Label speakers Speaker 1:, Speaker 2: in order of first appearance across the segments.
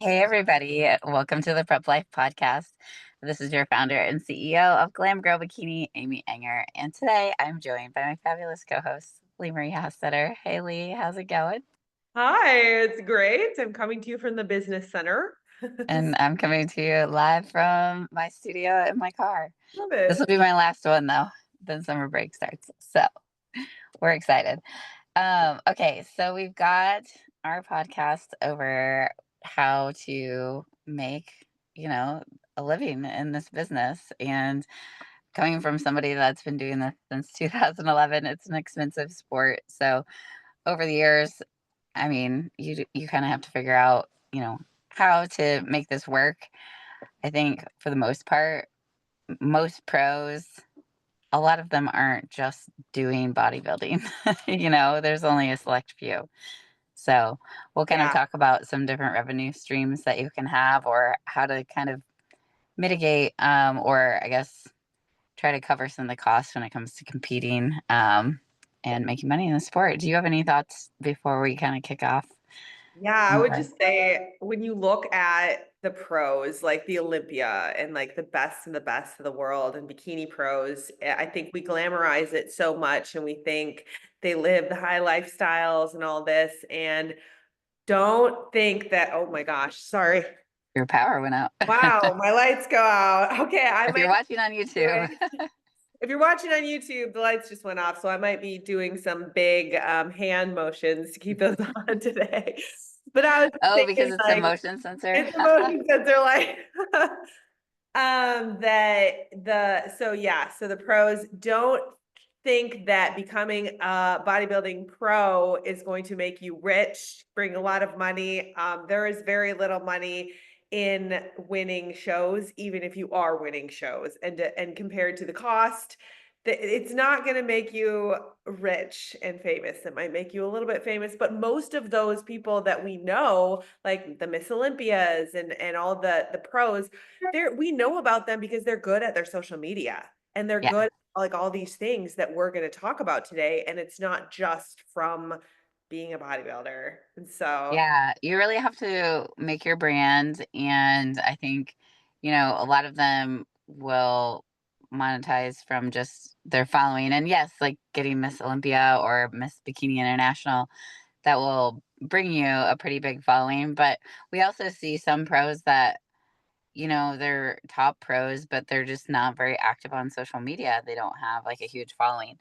Speaker 1: Hey, everybody. Welcome to the Prep Life Podcast. This is your founder and CEO of Glam Girl Bikini, Amy Enger. And today I'm joined by my fabulous co host, Leemarie Hassetter. Hey, Lee, how's it going?
Speaker 2: Hi, it's great. I'm coming to you from the business center.
Speaker 1: And I'm coming to you live from my studio in my car.
Speaker 2: Love
Speaker 1: This will
Speaker 2: it.
Speaker 1: be my last one, though. Then summer break starts. So we're excited. Okay, so we've got our podcast over how to make, a living in this business. And coming from somebody that's been doing this since 2011, it's an expensive sport. So over the years, I mean, you kind of have to figure out, how to make this work. I think for the most part, most pros, a lot of them aren't just doing bodybuilding. There's only a select few. So we'll kind of
Speaker 2: Yeah.
Speaker 1: talk about some different revenue streams that you can have or how to kind of mitigate, or I guess try to cover some of the costs when it comes to competing, and making money in the sport. Do you have any thoughts before we kind of kick off?
Speaker 2: Yeah, I would
Speaker 1: Okay.
Speaker 2: just say when you look at the pros, like the Olympia and like the best and the best of the world and bikini pros, I think we glamorize it so much and we think they live the high lifestyles and all this. And don't think that, oh my gosh, sorry.
Speaker 1: Your power went out.
Speaker 2: Wow, my lights go out. Okay, I
Speaker 1: If you're
Speaker 2: might
Speaker 1: watching on
Speaker 2: be
Speaker 1: YouTube.
Speaker 2: doing If you're watching on YouTube, the lights just went off, so I might be doing some big hand motions to keep those on today. But I was
Speaker 1: Oh, because
Speaker 2: thinking
Speaker 1: it's a
Speaker 2: like
Speaker 1: motion sensor.
Speaker 2: it's a motion sensor like that so yeah, so the pros don't think that becoming a bodybuilding pro is going to make you rich, bring a lot of money. There is very little money in winning shows, even if you are winning shows, and compared to the cost, it's not going to make you rich and famous. It might make you a little bit famous, but most of those people that we know, like the Miss Olympias and all the pros, we know about them because they're good at their social media and they're
Speaker 1: Yeah.
Speaker 2: good like all these things that we're going to talk about today. And it's not just from being a bodybuilder. And so,
Speaker 1: Yeah. You really have to make your brand. And I think, a lot of them will monetize from just their following. And yes, like getting Miss Olympia or Miss Bikini International, that will bring you a pretty big following. But we also see some pros that, they're top pros, but they're just not very active on social media. They don't have like a huge following.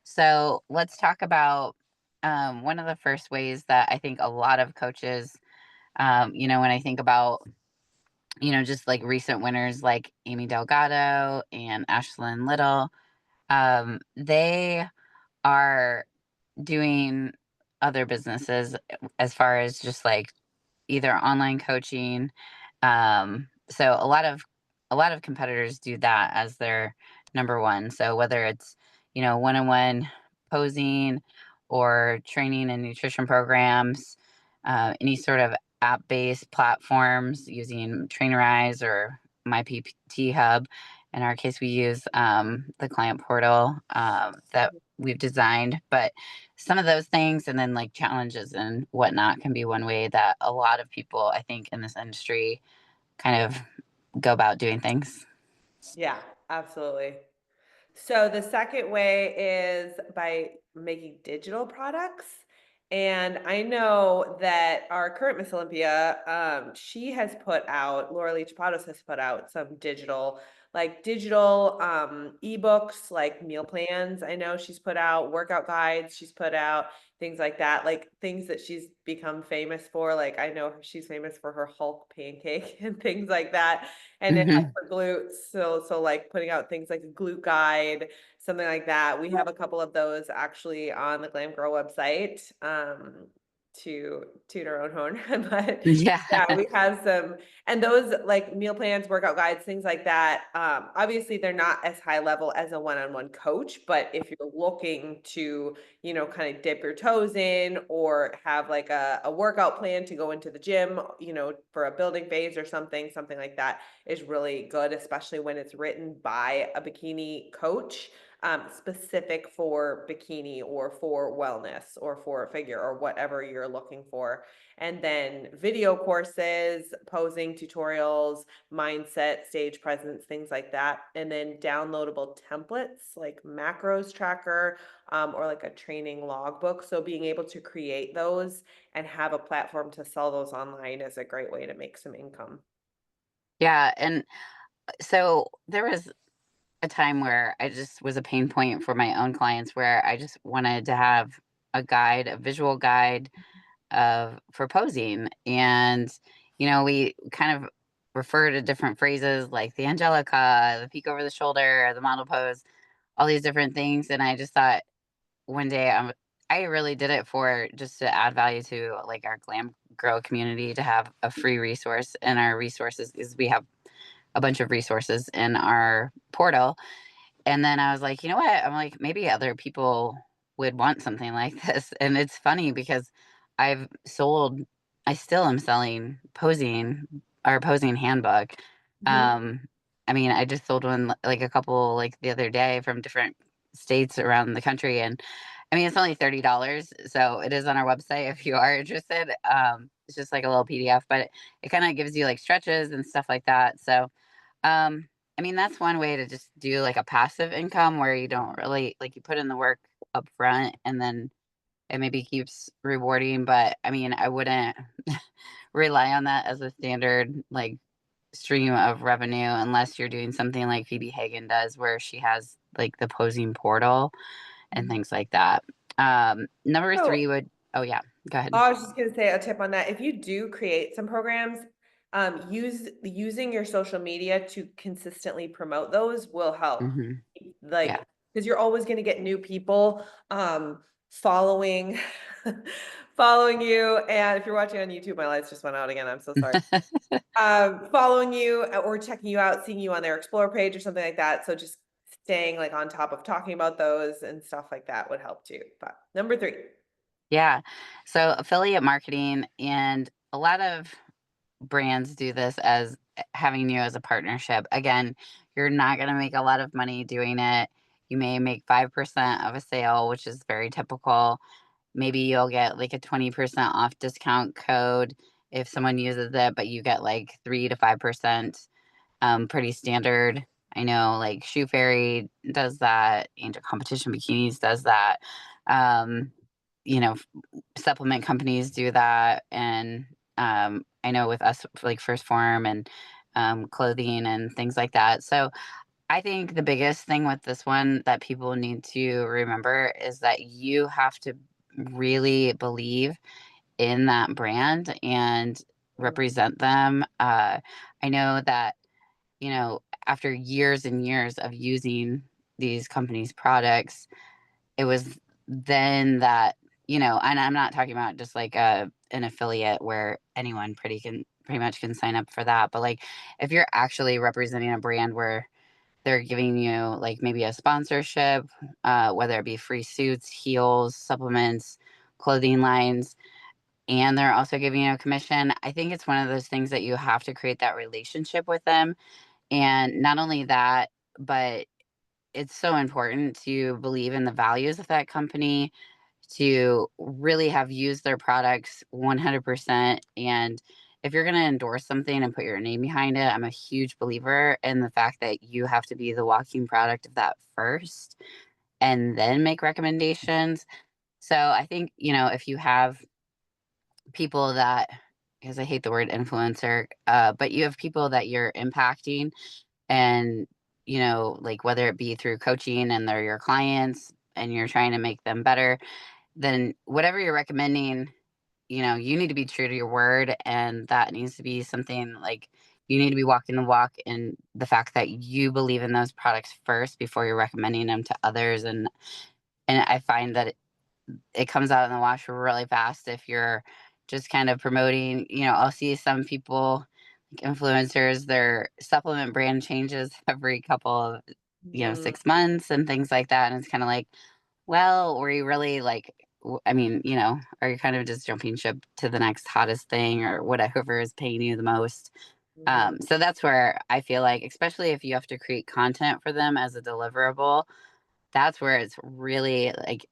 Speaker 1: So let's talk about, one of the first ways that I think a lot of coaches, when I think about, just like recent winners like Amy Delgado and Ashlyn Little, they are doing other businesses as far as just like either online coaching. So a lot of competitors do that as their number one. So whether it's, one-on-one posing or training and nutrition programs, any sort of app-based platforms using Trainerize or My PT Hub. In our case, we use, the client portal, that we've designed. But some of those things and then like challenges and whatnot can be one way that a lot of people, I think, in this industry kind of go about doing things.
Speaker 2: yeah, absolutely. So the second way is by making digital products. And I know that our current Miss Olympia, she has put out, Laura Leach Patos has put out some digital ebooks, like meal plans. I know she's put out workout guides, she's put out things like that, like things that she's become famous for. Like I know she's famous for her Hulk pancake and things like that. And it
Speaker 1: Hmm.
Speaker 2: for glutes. So like putting out things like a glute guide, something like that. We have a couple of those actually on the Glam Girl website. To toot our own horn, but
Speaker 1: Yeah.
Speaker 2: yeah, we have some, and those like meal plans, workout guides, things like that. Obviously, they're not as high level as a one-on-one coach, but if you're looking to, kind of dip your toes in or have like a workout plan to go into the gym, for a building phase or something like that is really good, especially when it's written by a bikini coach. specific for bikini or for wellness or for a figure or whatever you're looking for. And then video courses, posing tutorials, mindset, stage presence, things like that. And then downloadable templates like macros tracker, or like a training logbook. So being able to create those and have a platform to sell those online is a great way to make some income.
Speaker 1: Yeah, and so there was a time where I just was a pain point for my own clients where I just wanted to have a guide, a visual guide of for posing. And, we kind of refer to different phrases like the Angelica, the peek over the shoulder, the model pose, all these different things. And I just thought one day I really did it for just to add value to like our glam grow community to have a free resource. And our resources is we have a bunch of resources in our portal, and then I was like, "You know what?" I'm like, "Maybe other people would want something like this." And it's funny because I've sold I still am selling our posing handbook.
Speaker 2: Mhm.
Speaker 1: Um, I mean, I just sold one like a couple like the other day from different states around the country, and I mean, it's only $30, so it is on our website if you are interested. It's just like a little PDF, but it kind of gives you like stretches and stuff like that. So, um, I mean, that's one way to just do like a passive income where you don't really like you put in the work up front and then it maybe keeps rewarding. But I mean, I wouldn't rely on that as a standard like stream of revenue unless you're doing something like Phoebe Hagen does, where she has like the posing portal and
Speaker 2: Mhm.
Speaker 1: things like that. Number
Speaker 2: So
Speaker 1: three would, oh, yeah, go ahead.
Speaker 2: I was just gonna say a tip on that. If you do create some programs, using your social media to consistently promote those will help.
Speaker 1: Hmm. Yeah.
Speaker 2: Like, because you're always gonna get new people following following you. And if you're watching on YouTube, my lights just went out again. I'm so sorry. Following you or checking you out, seeing you on their explore page or something like that. So just staying like on top of talking about those and stuff like that would help too. But number three.
Speaker 1: Yeah. So affiliate marketing, and a lot of brands do this as having you as a partnership. Again, you're not going to make a lot of money doing it. You may make 5% of a sale, which is very typical. Maybe you'll get like a 20% off discount code if someone uses it, but you get like 3 to 5%, pretty standard. I know like Shoe Fairy does that, Angel Competition Bikinis does that. Um, you know, supplement companies do that, and I know with us like First Form and clothing and things like that. So I think the biggest thing with this one that people need to remember is that you have to really believe in that brand and represent them. I know that, after years and years of using these companies' products, it was then that, and I'm not talking about just like an affiliate where anyone pretty much can sign up for that. But like if you're actually representing a brand where they're giving you like maybe a sponsorship, whether it be free suits, heels, supplements, clothing lines, and they're also giving you a commission. I think it's one of those things that you have to create that relationship with them. And not only that, but it's so important to believe in the values of that company, to really have used their products 100%. And if you're going to endorse something and put your name behind it, I'm a huge believer in the fact that you have to be the walking product of that first and then make recommendations. So I think, if you have people that, because I hate the word influencer, but you have people that you're impacting, and, like whether it be through coaching and they're your clients and you're trying to make them better, then whatever you're recommending, you need to be true to your word. And that needs to be something like you need to be walking the walk in the fact that you believe in those products first before you're recommending them to others. And I find that it comes out in the wash really fast if you're just kind of promoting. I'll see some people, like influencers, their supplement brand changes every couple of,
Speaker 2: Mhm.
Speaker 1: 6 months and things like that. And it's kind of like, well, were you really like, I mean, are you kind of just jumping ship to the next hottest thing or whatever is paying you the most?
Speaker 2: Mhm.
Speaker 1: So that's where I feel like, especially if you have to create content for them as a deliverable, that's where it's really like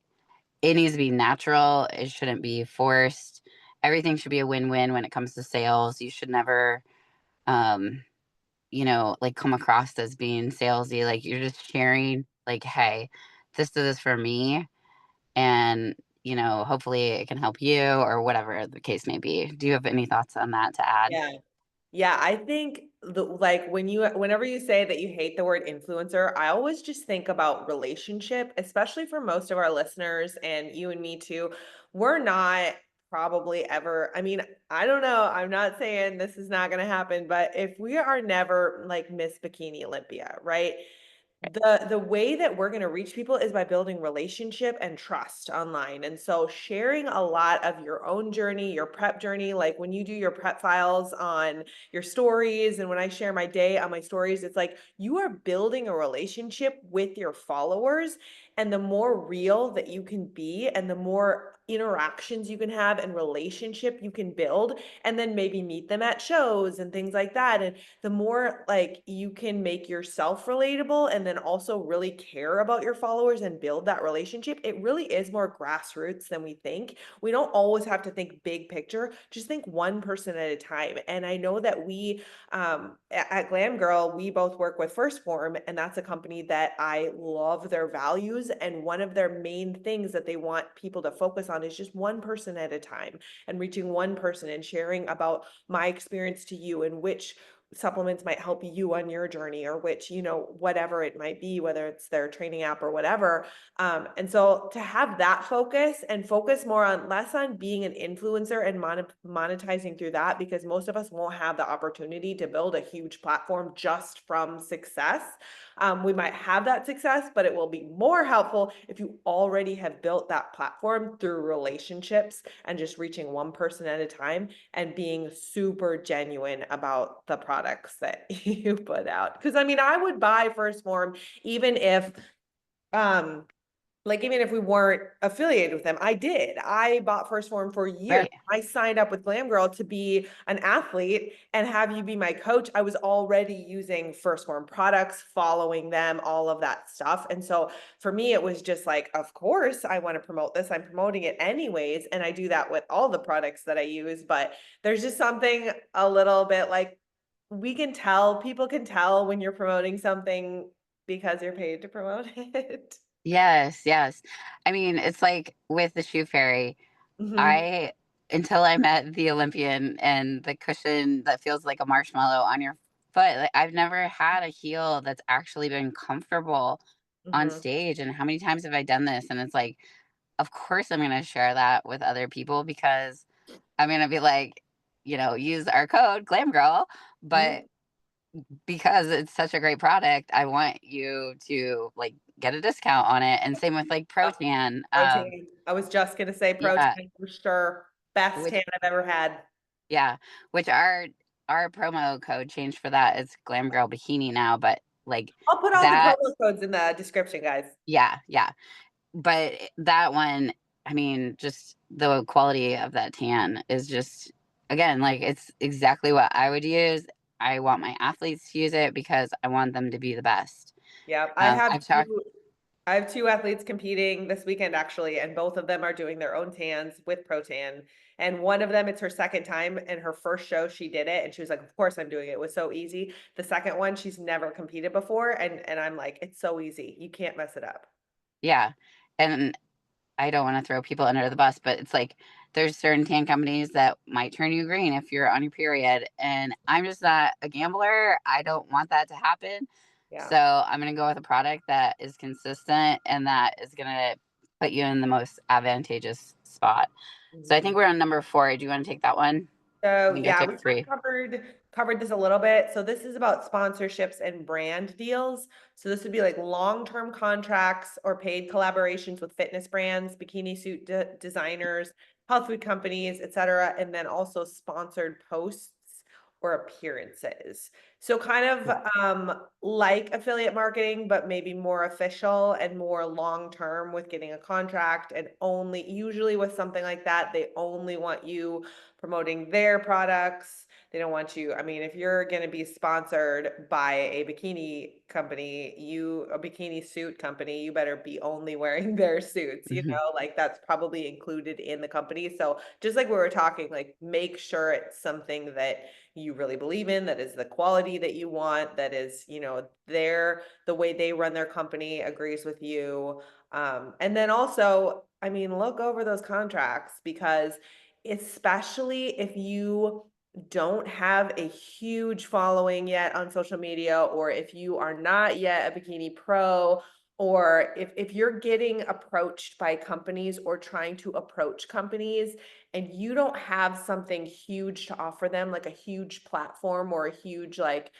Speaker 1: it needs to be natural. It shouldn't be forced. Everything should be a win-win when it comes to sales. You should never, um, like come across as being salesy. Like you're just sharing, like, hey, this for me, and hopefully it can help you or whatever the case may be. Do you have any thoughts on that to add?
Speaker 2: Yeah. Yeah, I think like whenever you say that you hate the word influencer, I always just think about relationship, especially for most of our listeners and you and me too. We're not probably ever, I mean, I don't know. I'm not saying this is not going to happen, but if we are never like Miss Bikini Olympia, right? The way that we're going to reach people is by building relationship and trust online. And so sharing a lot of your own journey, your prep journey, like when you do your prep files on your stories and when I share my day on my stories, it's like you are building a relationship with your followers. And the more real that you can be and the more interactions you can have and relationship you can build, and then maybe meet them at shows and things like that. And the more like you can make yourself relatable and then also really care about your followers and build that relationship, it really is more grassroots than we think. We don't always have to think big picture, just think one person at a time. And I know that we at Glam Girl, we both work with First Form, and that's a company that I love their values. And one of their main things that they want people to focus on is just one person at a time and reaching one person and sharing about my experience to you and which supplements might help you on your journey or which whatever it might be, whether it's their training app or whatever. And so to have that focus and focus more on less on being an influencer and monetizing through that, because most of us won't have the opportunity to build a huge platform just from success. We might have that success, but it will be more helpful if you already have built that platform through relationships and just reaching one person at a time and being super genuine about the products that you put out. Because I mean, I would buy First Form even if um like even if we weren't affiliated with them. I did. I bought First Form for years.
Speaker 1: Right.
Speaker 2: I signed up with Glam Girl to be an athlete and have you be my coach. I was already using First Form products, following them, all of that stuff. And so for me, it was just like, of course, I want to promote this. I'm promoting it anyways. And I do that with all the products that I use. But there's just something a little bit like people can tell when you're promoting something because you're paid to promote it.
Speaker 1: Yes, yes. I mean, it's like with the shoe fairy.
Speaker 2: Mhm.
Speaker 1: I Until I met the Olympian and the cushion that feels like a marshmallow on your foot, like, I've never had a heel that's actually been comfortable on
Speaker 2: Mhm.
Speaker 1: stage, and how many times have I done this? And it's like, of course I'm gonna share that with other people because I'm gonna be like, use our code Glam Girl, but
Speaker 2: Mhm.
Speaker 1: because it's such a great product, I want you to, like, get a discount on it, and same with, like,
Speaker 2: Yep.
Speaker 1: Protan,
Speaker 2: Protein. I was just gonna say
Speaker 1: yeah,
Speaker 2: protein for sure. Best
Speaker 1: which
Speaker 2: tan I've ever had.
Speaker 1: yeah, which our promo code changed for that. It's Glam Girl Bikini now, but like
Speaker 2: I'll put all the
Speaker 1: that,
Speaker 2: promo codes in the description, guys.
Speaker 1: yeah, yeah. But that one, I mean, just the quality of that tan is just, again, like it's exactly what I would use. I want my athletes to use it because I want them to be the best.
Speaker 2: Yep.
Speaker 1: I've talked,
Speaker 2: I have two athletes competing this weekend actually, and both of them are doing their own tans with Protan. And one of them, it's her second time, and her first show she did it, and she was like, "Of course I'm doing it. It was so easy." The second one, she's never competed before, and I'm like, "It's so easy. You can't mess it up."
Speaker 1: yeah. And I don't want to throw people under the bus, but it's like there's certain tan companies that might turn you green if you're on your period. And I'm just not a gambler. I don't want that to happen.
Speaker 2: Yeah.
Speaker 1: So I'm going to go with a product that is consistent and that is going to put you in the most advantageous spot. So I think
Speaker 2: Mhm.
Speaker 1: we're on number 4. Do you want to take that one? I
Speaker 2: So
Speaker 1: think I
Speaker 2: yeah,
Speaker 1: took
Speaker 2: we kind
Speaker 1: 3.
Speaker 2: of covered this a little bit. So this is about sponsorships and brand deals. So this would be like long-term contracts or paid collaborations with fitness brands, bikini suit designers, health food companies, etc., and then also sponsored posts or appearances. So kind
Speaker 1: Yeah.
Speaker 2: of like affiliate marketing, but maybe more official and more long-term with getting a contract and only usually with something like that, they only want you promoting their products. They don't want you, I mean, if you're going to be sponsored by a bikini company, a bikini suit company, you better be only wearing their suits,
Speaker 1: Mhm.
Speaker 2: like that's probably included in the company. So just like we were talking, like make sure it's something that you really believe in, that is the quality that you want, that is, the way they run their company agrees with you. And then also, I mean, look over those contracts because especially if you don't have a huge following yet on social media, or if you are not yet a bikini pro, or if you're getting approached by companies or trying to approach companies and you don't have something huge to offer them, like a huge platform or a huge like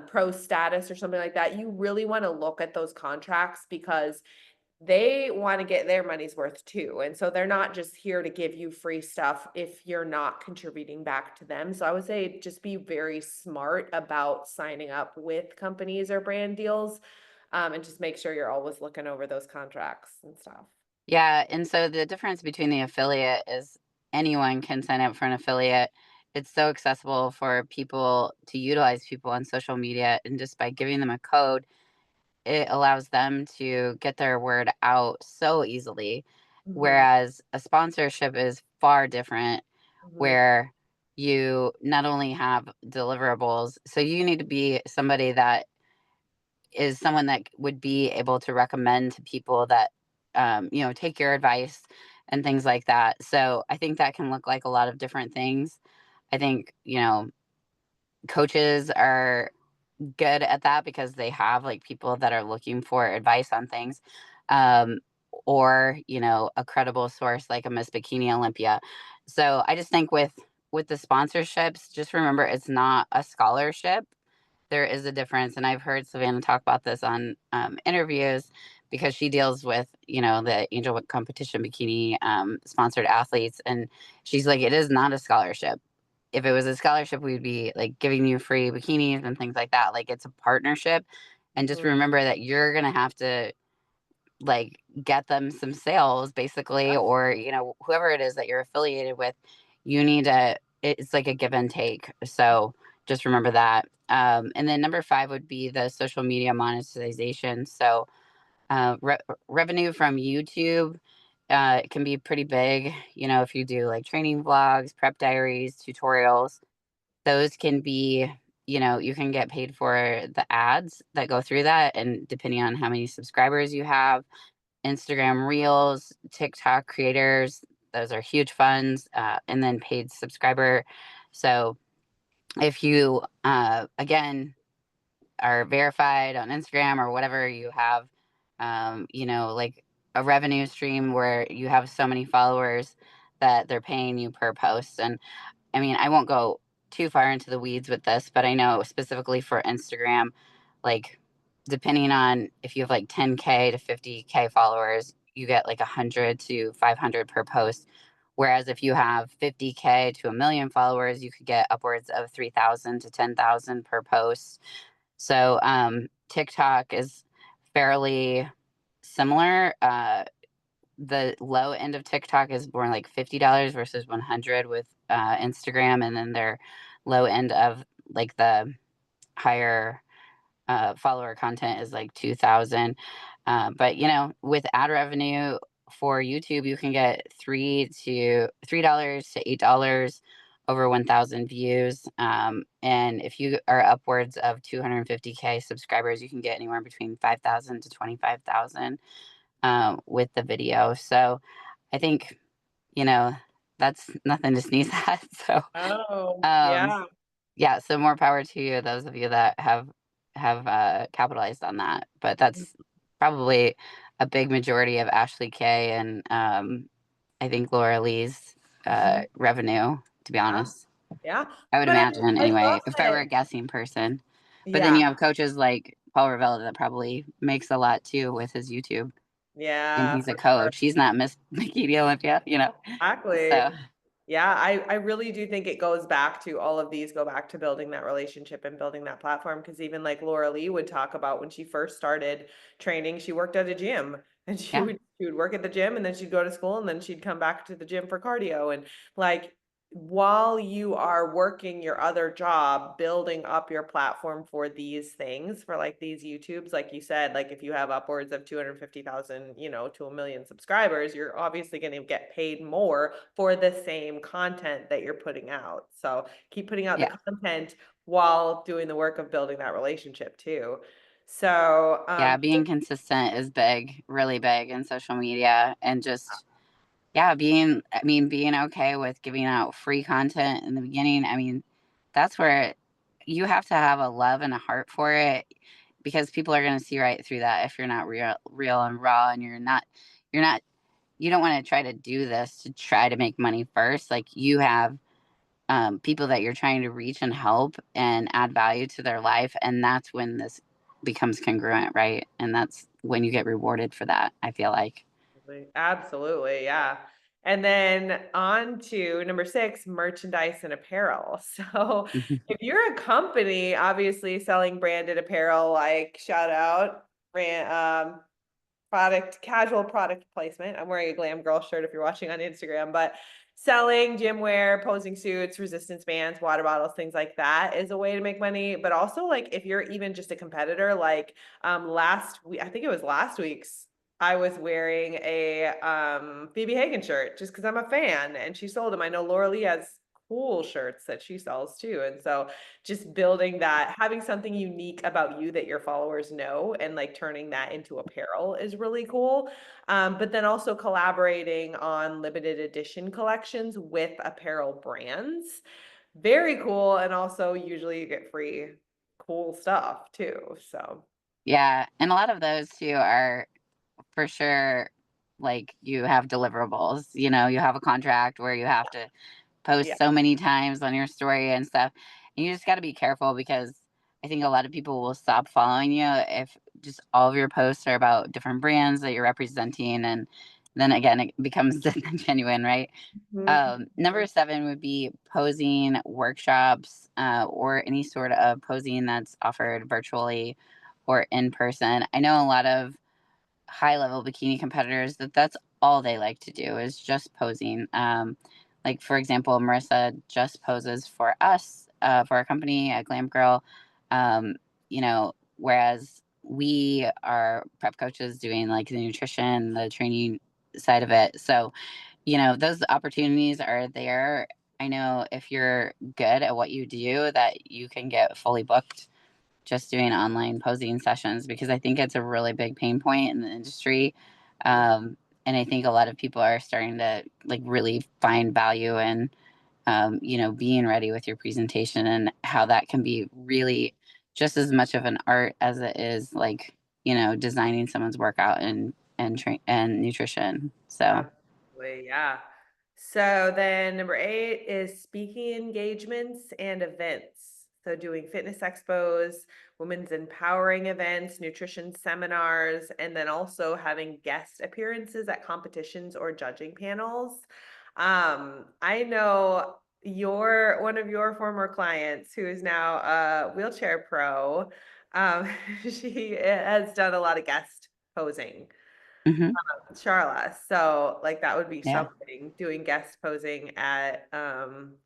Speaker 2: pro status or something like that, you really want to look at those contracts because they want to get their money's worth too. And so they're not just here to give you free stuff if you're not contributing back to them. So I would say just be very smart about signing up with companies or brand deals, and just make sure you're always looking over those contracts and stuff.
Speaker 1: Yeah, and so the difference between the affiliate is anyone can sign up for an affiliate. It's so accessible for people to utilize people on social media, and just by giving them a code, it allows them to get their word out so easily.
Speaker 2: Mhm,
Speaker 1: Whereas a sponsorship is far different,
Speaker 2: mhm,
Speaker 1: where you not only have deliverables, so you need to be somebody that is someone that would be able to recommend to people that, take your advice and things like that. So I think that can look like a lot of different things. I think, coaches are good at that because they have like people that are looking for advice on things. Um, or, a credible source like a Miss Bikini Olympia. So I just think with the sponsorships, just remember it's not a scholarship. There is a difference, and I've heard Savannah talk about this on, interviews because she deals with, the Angel Competition Bikini, sponsored athletes, and she's like, "It is not a scholarship. If it was a scholarship, we'd be, like, giving you free bikinis and things like that, like, it's a partnership, and just
Speaker 2: mhm.
Speaker 1: remember that you're gonna have to, like, get them some sales basically,
Speaker 2: Yep.
Speaker 1: or, whoever it is that you're affiliated with, you need to it's like a give and take. So just remember that. And then number 5 would be the social media monetization. So revenue from YouTube can be pretty big. If you do like training vlogs, prep diaries, tutorials, those can be, you can get paid for the ads that go through that. And depending on how many subscribers you have, Instagram Reels, TikTok creators, those are huge funds, and then paid subscriber. So if you, again, are verified on Instagram or whatever, you have, like a revenue stream where you have so many followers that they're paying you per post. And I mean, I won't go too far into the weeds with this, but I know specifically for Instagram, like depending on if you have like 10K to 50K followers, you get like 100 to 500 per post. Whereas if you have 50K to a million followers, you could get upwards of 3,000 to 10,000 per post. So TikTok is fairly similar. The low end of TikTok is more like $50 versus 100 with Instagram, and then their low end of like the higher follower content is like 2,000. But with ad revenue for YouTube, you can get $3 to $8 over 1,000 views. And if you are upwards of 250K subscribers, you can get anywhere between 5,000 to 25,000 with the video. So I think, you know, that's nothing to sneeze at. So,
Speaker 2: Oh,
Speaker 1: um,
Speaker 2: yeah.
Speaker 1: yeah, so more power to you, those of you that have capitalized on that. But
Speaker 2: Mhm,
Speaker 1: that's probably a big majority of Ashley Kay and I think Laura Lee's
Speaker 2: mhm.
Speaker 1: revenue, to be
Speaker 2: Yeah,
Speaker 1: honest.
Speaker 2: yeah.
Speaker 1: I would
Speaker 2: But
Speaker 1: imagine
Speaker 2: I
Speaker 1: anyway,
Speaker 2: love
Speaker 1: if I were
Speaker 2: that.
Speaker 1: a guessing person. But then
Speaker 2: Yeah,
Speaker 1: you have coaches like Paul Revella that probably makes a lot too with his YouTube, and
Speaker 2: yeah,
Speaker 1: he's a
Speaker 2: for sure.
Speaker 1: coach. He's not Miss Bikini Olympia.
Speaker 2: Exactly.
Speaker 1: So
Speaker 2: Yeah, I really do think it goes back to all of these go back to building that relationship and building that platform. Because even like Laura Lee would talk about when she first started training, she worked at a gym and she
Speaker 1: yeah,
Speaker 2: would she would work at the gym and then she'd go to school and then she'd come back to the gym for cardio and like while you are working your other job, building up your platform for these things, for like these YouTubes, like you said, like if you have upwards of 250,000, to 1 million subscribers, you're obviously going to get paid more for the same content that you're putting out. So keep putting out the
Speaker 1: Yeah.
Speaker 2: content while doing the work of building that relationship too. So,
Speaker 1: Yeah, being consistent is big, really big in social media, and just yeah, being okay with giving out free content in the beginning. I mean, that's where you have to have a love and a heart for it because people are going to see right through that if you're not real and raw, and you're not you don't want to try to do this to try to make money first. Like you have people that you're trying to reach and help and add value to their life, and that's when this becomes congruent, right? And that's when you get rewarded for that, I feel like.
Speaker 2: Absolutely, yeah. And then on to number 6, merchandise and apparel. So if you're a company, obviously selling branded apparel, like shout out, casual product placement. I'm wearing a Glam Girl shirt if you're watching on Instagram, but selling gym wear, posing suits, resistance bands, water bottles, things like that is a way to make money. But also, like if you're even just a competitor, like last week, I think it was last week's, I was wearing a Phoebe Hagen shirt just because I'm a fan and she sold them. I know Laura Lee has cool shirts that she sells too. And so just building that, having something unique about you that your followers know and like turning that into apparel is really cool. But then also collaborating on limited edition collections with apparel brands. Very cool. And also usually you get free cool stuff too. So
Speaker 1: Yeah, and a lot of those too are for sure like you have deliverables. You have a contract where you have to
Speaker 2: yeah.
Speaker 1: post so many times on your story and stuff. And you just got to be careful because I think a lot of people will stop following you if just all of your posts are about different brands that you're representing. And then again, it becomes genuine, right?
Speaker 2: Mhm.
Speaker 1: Number 7 would be posing workshops or any sort of posing that's offered virtually or in person. I know a lot of high level bikini competitors that's all they like to do is just posing. Like for example, Marissa just poses for us for our company at Glam Girl. Whereas we are prep coaches doing like the nutrition, the training side of it. So those opportunities are there. I know if you're good at what you do, that you can get fully booked just doing online posing sessions because I think it's a really big pain point in the industry. And I think a lot of people are starting to like really find value in, being ready with your presentation and how that can be really just as much of an art as it is like, designing someone's workout and nutrition. So,
Speaker 2: Absolutely, yeah. So then number 8 is speaking engagements and events. So doing fitness expos, women's empowering events, nutrition seminars, and then also having guest appearances at competitions or judging panels. I know one of your former clients who is now a wheelchair pro. Um, she has done a lot of guest posing.
Speaker 1: mhm,
Speaker 2: Charla. So like that would be
Speaker 1: yeah.
Speaker 2: something doing guest posing at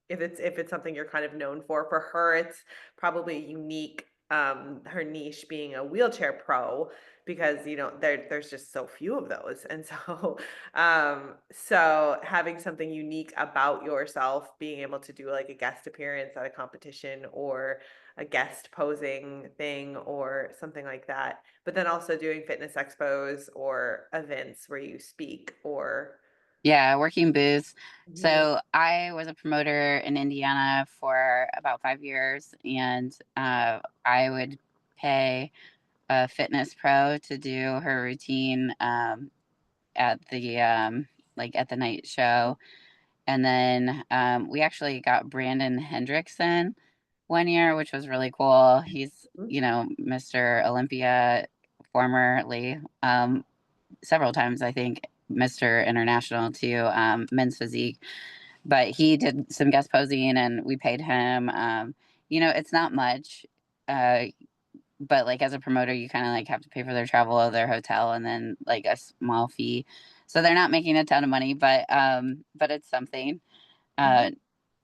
Speaker 2: if it's something you're kind of known for. For her, it's probably unique, her niche being a wheelchair pro because there's just so few of those. And so so having something unique about yourself, being able to do like a guest appearance at a competition or a guest posing thing or something like that, but then also doing fitness expos or events where you speak or
Speaker 1: Yeah, working booths.
Speaker 2: Mhm.
Speaker 1: So I was a promoter in Indiana for about 5 years, and I would pay a fitness pro to do her routine at the like at the night show, and then we actually got Brandon Hendrickson one year, which was really cool. He's Mr. Olympia, formerly. Several times, I think, Mr. International too, men's physique. But he did some guest posing and we paid him. It's not much, uh, but like as a promoter, you kind of like have to pay for their travel, their hotel, and then like a small fee. So they're not making a ton of money, but it's something. Uh,
Speaker 2: Mhm.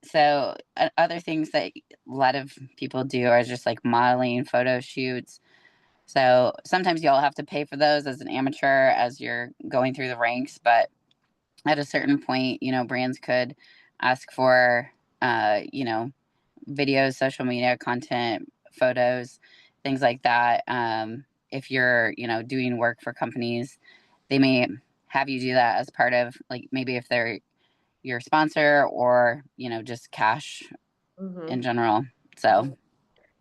Speaker 1: So other things that a lot of people do are just like modeling, photo shoots. So sometimes you'll have to pay for those as an amateur as you're going through the ranks, but at a certain point, brands could ask for, videos, social media content, photos, things like that. If you're, doing work for companies, they may have you do that as part of, like, maybe if they're your sponsor, or, just cash in
Speaker 2: Mhm.
Speaker 1: general. So,
Speaker 2: Mhm.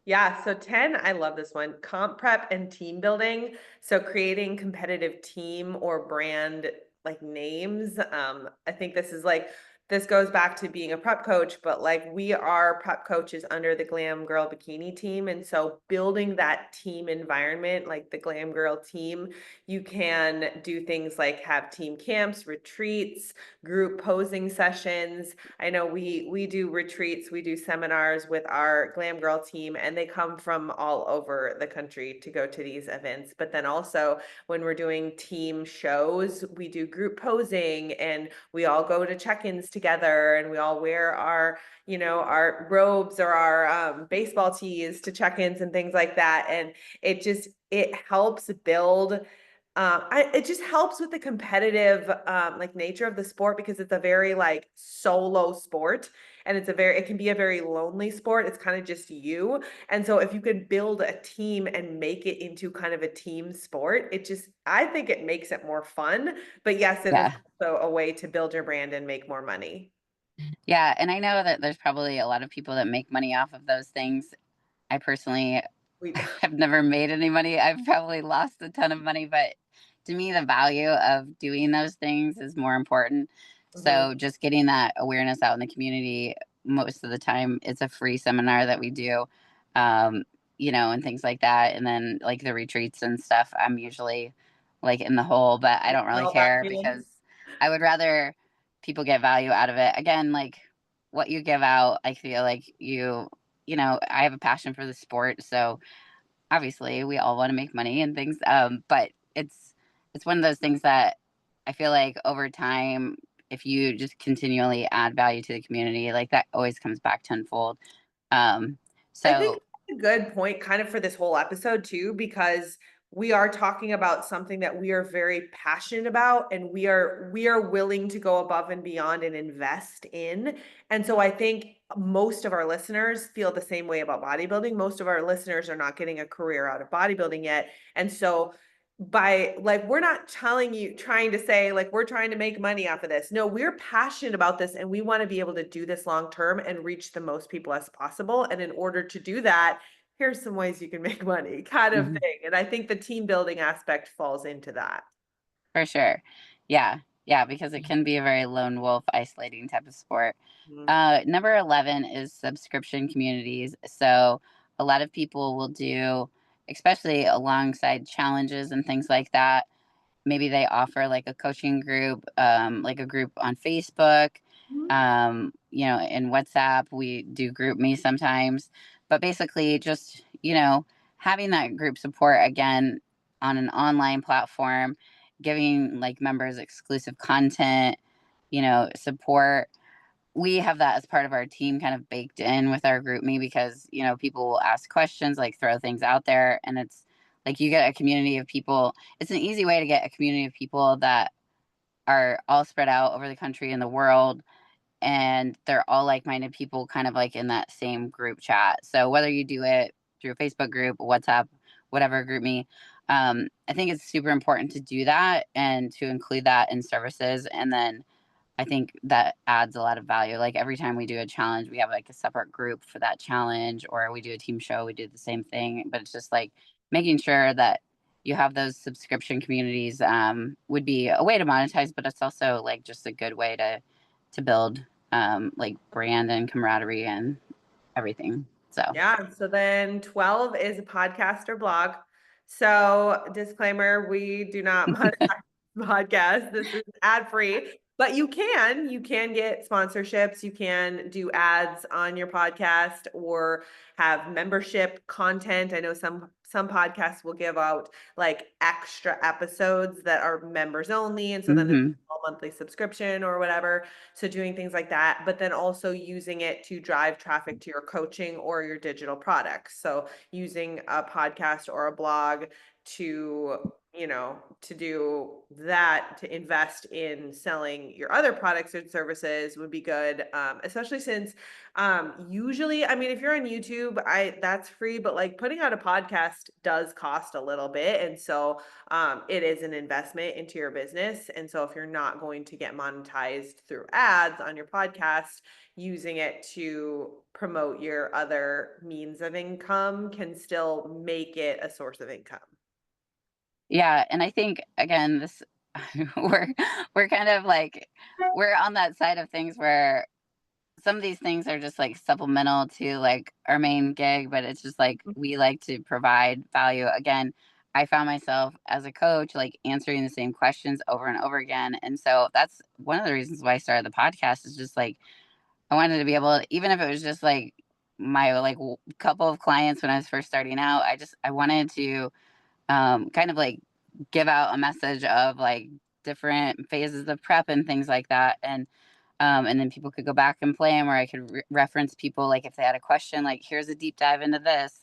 Speaker 2: Yeah, so 10, I love this one. Comp prep and team building. So creating competitive team or brand like names. I think this goes back to being a prep coach, but like we are prep coaches under the Glam Girl Bikini team. And so building that team environment, like the Glam Girl team, you can do things like have team camps, retreats, group posing sessions. I know we do retreats, we do seminars with our Glam Girl team, and they come from all over the country to go to these events. But then also when we're doing team shows, we do group posing, and we all go to check-ins together, and we all wear our robes or our baseball tees to check-ins and things like that. And it helps build it just helps with the competitive like nature of the sport, because it's a very like solo sport, and it can be a very lonely sport. It's kind of just you. And so if you can build a team and make it into kind of a team sport, I think it makes it more fun. But yes, it is
Speaker 1: yeah.
Speaker 2: also a way to build your brand and make more money.
Speaker 1: Yeah. And I know that there's probably a lot of people that make money off of those things. I personally
Speaker 2: We
Speaker 1: have never made any money. I've probably lost a ton of money, but to me, the value of doing those things is more important.
Speaker 2: Mhm.
Speaker 1: So just getting that awareness out in the community, most of the time, it's a free seminar that we do, um, and things like that. And then like the retreats and stuff, I'm usually like in the hole, but I
Speaker 2: I
Speaker 1: don't really
Speaker 2: know that
Speaker 1: care
Speaker 2: feeling.
Speaker 1: because I would rather people get value out of it. Again, like what you give out, I feel like I have a passion for the sport, so obviously we all want to make money and things. But it's one of those things that I feel like over time, if you just continually add value to the community, like that always comes back tenfold. Um,
Speaker 2: I think
Speaker 1: so
Speaker 2: that's a good point kind of for this whole episode too, because we are talking about something that we are very passionate about, and we are willing to go above and beyond and invest in. And so I think most of our listeners feel the same way about bodybuilding. Most of our listeners are not getting a career out of bodybuilding yet. And so by like we're not telling you trying to say like we're trying to make money off of this. No, we're passionate about this, and we want to be able to do this long term and reach the most people as possible. And in order to do that, here's some ways you can make money, kind of
Speaker 1: mhm,
Speaker 2: thing. And I think the team building aspect falls into that.
Speaker 1: for sure, yeah, yeah, because it can be a very lone wolf, isolating type of sport.
Speaker 2: Mhm.
Speaker 1: Number 11 is subscription communities. So a lot of people will do, especially alongside challenges and things like that. Maybe they offer like a coaching group, like a group on Facebook,
Speaker 2: Mhm.
Speaker 1: in WhatsApp. We do group me sometimes, but basically just, having that group support again on an online platform, giving like members exclusive content, support. We have that as part of our team kind of baked in with our group me, because people will ask questions, like throw things out there, and it's like you get a community of people. It's an easy way to get a community of people that are all spread out over the country and the world, and they're all like-minded people kind of like in that same group chat. So whether you do it through a Facebook group, WhatsApp, whatever, group me, I think it's super important to do that and to include that in services. And then I think that adds a lot of value. Like every time we do a challenge, we have like a separate group for that challenge, or we do a team show, we do the same thing. But it's just like making sure that you have those subscription communities, would be a way to monetize, but it's also like just a good way to build, like brand and camaraderie and everything. So
Speaker 2: Yeah. So then 12 is a podcast or blog. So disclaimer, we do not monetize podcast. This is ad free. But you can get sponsorships, you can do ads on your podcast or have membership content. I know some podcasts will give out like extra episodes that are members only, and so then it's
Speaker 1: Hmm.
Speaker 2: a small monthly subscription or whatever. So doing things like that, but then also using it to drive traffic to your coaching or your digital products. So using a podcast or a blog to to do that, to invest in selling your other products and services would be good. Especially since usually, I mean, if you're on YouTube, I that's free, but like putting out a podcast does cost a little bit. And so it is an investment into your business. And so if you're not going to get monetized through ads on your podcast, using it to promote your other means of income can still make it a source of income.
Speaker 1: Yeah, and I think again, this we're we're kind of like we're on that side of things where some of these things are just like supplemental to like our main gig, but it's just like we like to provide value. Again, I found myself as a coach like answering the same questions over and over again. And so that's one of the reasons why I started the podcast is just like I wanted to be able to, even if it was just like my like couple of clients when I was first starting out, I wanted to kind of like give out a message of like different phases of prep and things like that. And then people could go back and play them, or I could reference people like if they had a question, like here's a deep dive into this.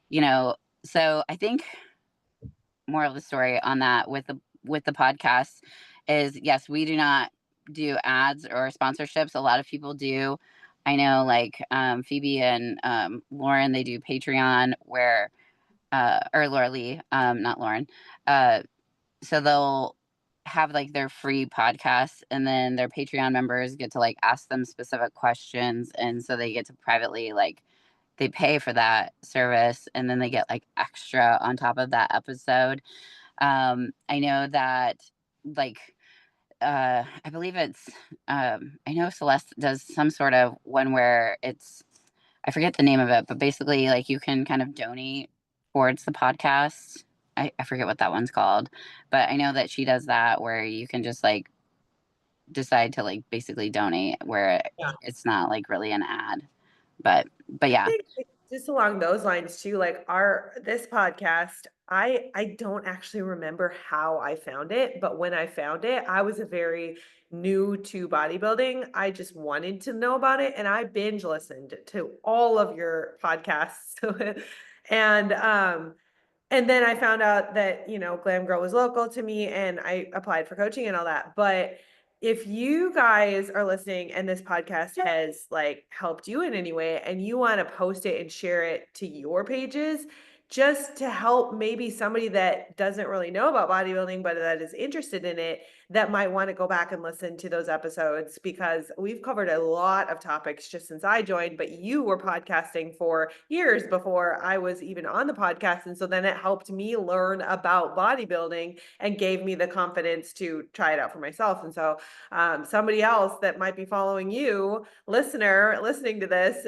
Speaker 1: You know, so I think more of the story on that with the podcast is yes, we do not do ads or sponsorships. A lot of people do. I know like Phoebe and Lauren, they do Patreon where or Laura Lee, not Lauren. So they'll have like their free podcasts and then their Patreon members get to like ask them specific questions. And so they get to privately like they pay for that service and then they get like extra on top of that episode. I know that like I believe it's I know Celeste does some sort of one where it's I forget the name of it, but basically like you can kind of donate towards the podcast. I forget what that one's called, but I know that she does that where you can just like decide to like basically donate where it's not like really an ad. But
Speaker 2: I
Speaker 1: yeah.
Speaker 2: think like, just along those lines too, like our this podcast, I don't actually remember how I found it, but when I found it, I was a very new to bodybuilding. I just wanted to know about it, and I binge listened to all of your podcasts. And then I found out that, Glam Girl was local to me and I applied for coaching and all that. But if you guys are listening and this podcast has like helped you in any way and you want to post it and share it to your pages, just to help maybe somebody that doesn't really know about bodybuilding, but that is interested in it, that might want to go back and listen to those episodes because we've covered a lot of topics just since I joined, but you were podcasting for years before I was even on the podcast. And so then it helped me learn about bodybuilding and gave me the confidence to try it out for myself. And so somebody else that might be following you, listener, listening to this,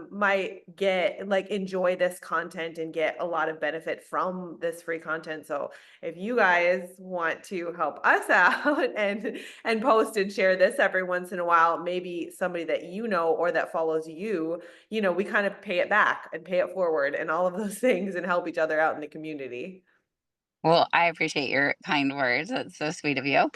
Speaker 2: might get like enjoy this content and get a lot of benefit from this free content. So if you guys want to help us out and post and share this every once in a while, maybe somebody that you know or that follows you, we kind of pay it back and pay it forward and all of those things and help each other out in the community.
Speaker 1: Well, I appreciate your kind words. That's so sweet of you.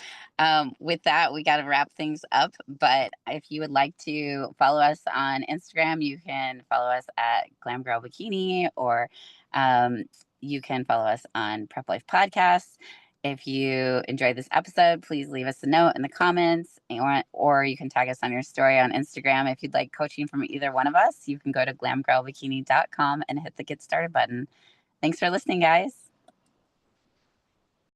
Speaker 1: With that, we got to wrap things up. But if you would like to follow us on Instagram, you can follow us at Glam Girl Bikini, or um, you can follow us on Prep Life Podcast. If you enjoyed this episode, please leave us a note in the comments, or you can tag us on your story on Instagram. If you'd like coaching from either one of us, you can go to glamgirlbikini.com and hit the Get Started button. Thanks for listening, guys.